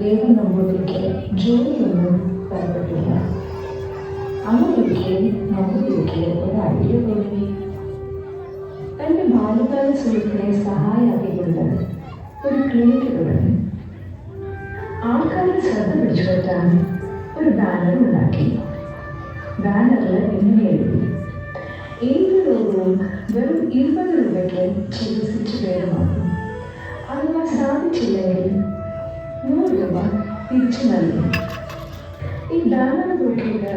ദേവൻ നമ്പൂതിരിക്ക് ജോലിയൊന്നും തരപ്പെട്ടില്ല. അങ്ങനെയൊരിക്കൽ നമ്പൂതിരിക്ക് ഒരു ഐഡിയ തോന്നി. തൻ്റെ ബാല്യകാല സുഹൃത്തിനെ സഹായിയാക്കിക്കൊണ്ട് ഒരു ക്ലിനിക്ക് തുടങ്ങി. ആൾക്കാരുടെ ശ്രദ്ധ പിടിച്ചു പറ്റാൻ ഒരു ബാനർ ഉണ്ടാക്കി. ബാനറിൽ ഇങ്ങനെ എഴുതി: ഏത് രോഗവും വെറും 20 രൂപയ്ക്ക് ചികിത്സിച്ച് ഭേദമാക്കും. അഥവാ സാധിച്ചില്ലെങ്കിൽ 100 രൂപ തിരിച്ചു നൽകും. ഈ ബാനർ നോക്കിയിട്ട്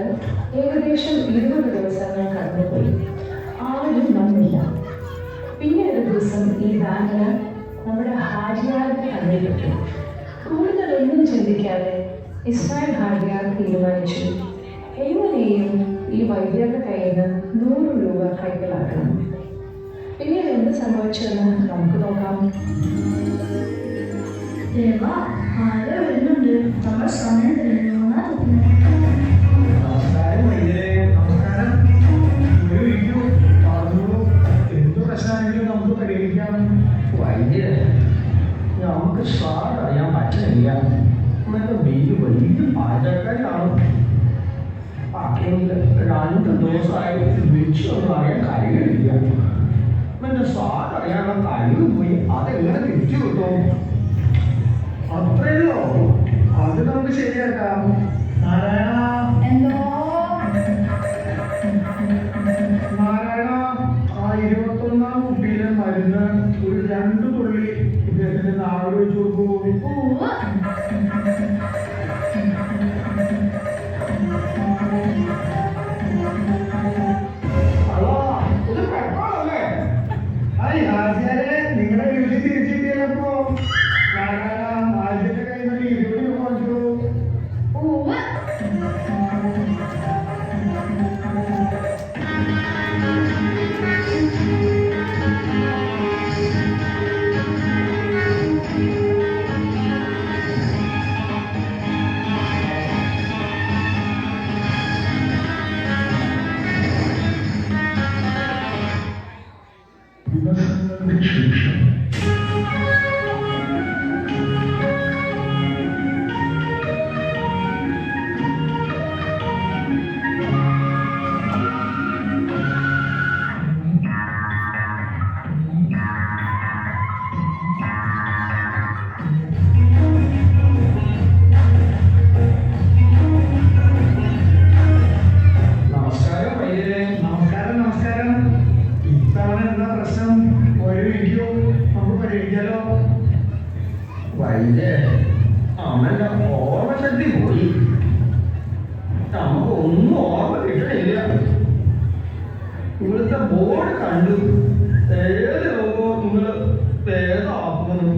ഏകദേശം 20 ദിവസങ്ങൾ കടന്നുപോയി. ആരും വന്നില്ല. പിന്നെ ഒരു ദിവസം ഈ ബാനർ നമ്മുടെ ഹാജിയാർക്ക് കണ്ടിട്ടു. കൂടുതലൊന്നും ചിന്തിക്കാതെ ഇസ്മായിൽ ഹാജിയാർ തീരുമാനിച്ചു, എങ്ങനെയും ഈ വൈദ്യരുടെ കയ്യിൽ നിന്ന് 100 രൂപ കൈക്കലാക്കണം. പിന്നീട് എന്ത് സംഭവിച്ചെന്ന് നമുക്ക് നോക്കാം. ആരോ വരുന്നുണ്ട്. നമ്മൾ സമയം നമുക്ക് സ്വാദ് അറിയാൻ പറ്റുന്നില്ല. ഇന്നത്തെ വെയിൽ വലിയ പാചകക്കാരാണ്. ബാക്കിയെങ്കിൽ 2 ദിവസമായി വെച്ചൊന്നും അറിയാൻ കഴിയുന്നില്ല. ഇന്നത്തെ സ്വാദ് അറിയാനുള്ള കഴിവ് പോയി. അതെങ്ങനെ തിരിച്ചു കിട്ടും? അത്രയല്ലോ, അത് നമുക്ക് ശരിയാക്കാം. നാരായണ, നാരായണ, ആ 21-ാം കുപ്പിയിലെ മരുന്ന് ഒരു 2 തുള്ളി ഇദ്ദേഹത്തിന്റെ നാവിൽ വെച്ച് കൊടുക്കൂ. നിങ്ങളുടെ വീട്ടിൽ തിരിച്ചെത്തിയപ്പോ ആദ്യത്തെ കയ്യിൽ നിന്ന് 20 രൂപ വാങ്ങിച്ചു. ദിവസങ്ങൾക്ക് ശേഷം അമ്മന്റെ ഓർമ്മശക്തി പോയി. നമുക്ക് ഒന്നും ഓർമ്മ കിട്ടണില്ല. ഇവിടുത്തെ ബോർഡ് കണ്ടു, ഏത് രോഗവും നിങ്ങൾ ഭേദമാക്കുന്നു.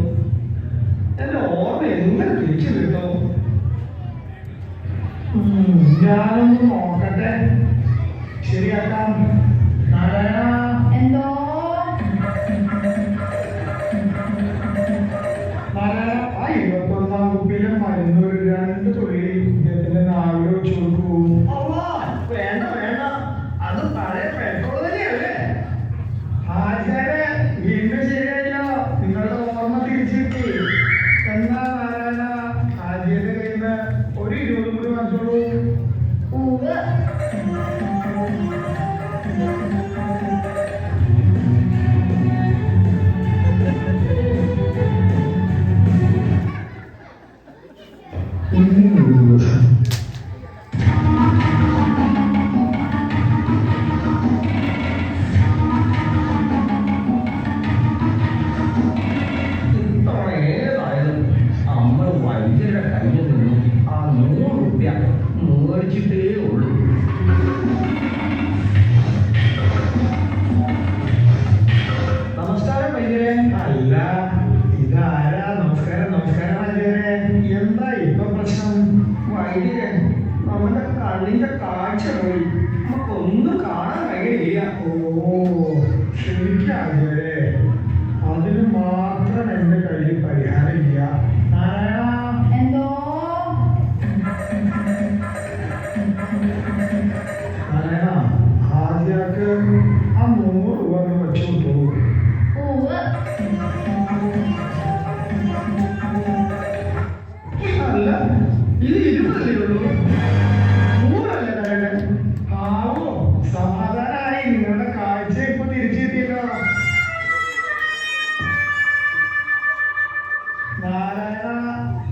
എന്റെ ഓർമ്മ എങ്ങനെ തിരിച്ചു കിട്ടും? ഞാനൊന്ന് നോക്കട്ടെ, ശരിയാക്കാം. നാരായണ, എന്തോ ആ 21-ാം കുപ്പിയിലെ മരുന്ന് ഒരു 2 തുള്ളി ഇദ്ദേഹത്തിന്റെ നാവിൽ വെച്ച് കൊടുക്കൂ. വേണ്ട വേണ്ട, അത് പഴയ പെട്രോൾ തന്നെയല്ലേ. ആചാരെ വീണ്ടും ശരിയായില്ല. നിങ്ങളുടെ ഓർമ്മ തിരിച്ചു കിട്ടി. എന്നാ നാരായണ, ആചാര്യന്റെ കയ്യിൽ നിന്ന് ഒരു 20 കൂടി വാങ്ങിച്ചോളൂ. നമ്മൾ വൈദ്യരുടെ കയ്യിൽ നിന്നും ആ 100 രൂപ മേടിച്ചിട്ടേ ഉള്ളൂ. നമസ്കാരം വൈദ്യരെ. അല്ല, ഇതാരാ? നമസ്കാരം നമസ്കാരം വൈദ്യരെ. എന്താ ഇപ്പൊ പ്രശ്നം? വൈദ്യരെ, നമ്മുടെ കണ്ണിന്റെ കാഴ്ച പോയി. നമുക്കൊന്നും കാണാൻ കഴിയില്ല. ശരിക്കും അതിന് മാത്രം എന്റെ കയ്യിൽ പരിഹാരമില്ല. എന്തോ നാരായണ, ആദ്യക്ക് ആ 100 രൂപ വെച്ചു കിട്ടൂ. അല്ല, നാരായണ,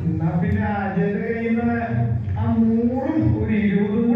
എന്നാ പിന്നെ അജയുടെ കയ്യിൽ നിന്ന് ആ 100 ഉം ഒരു 20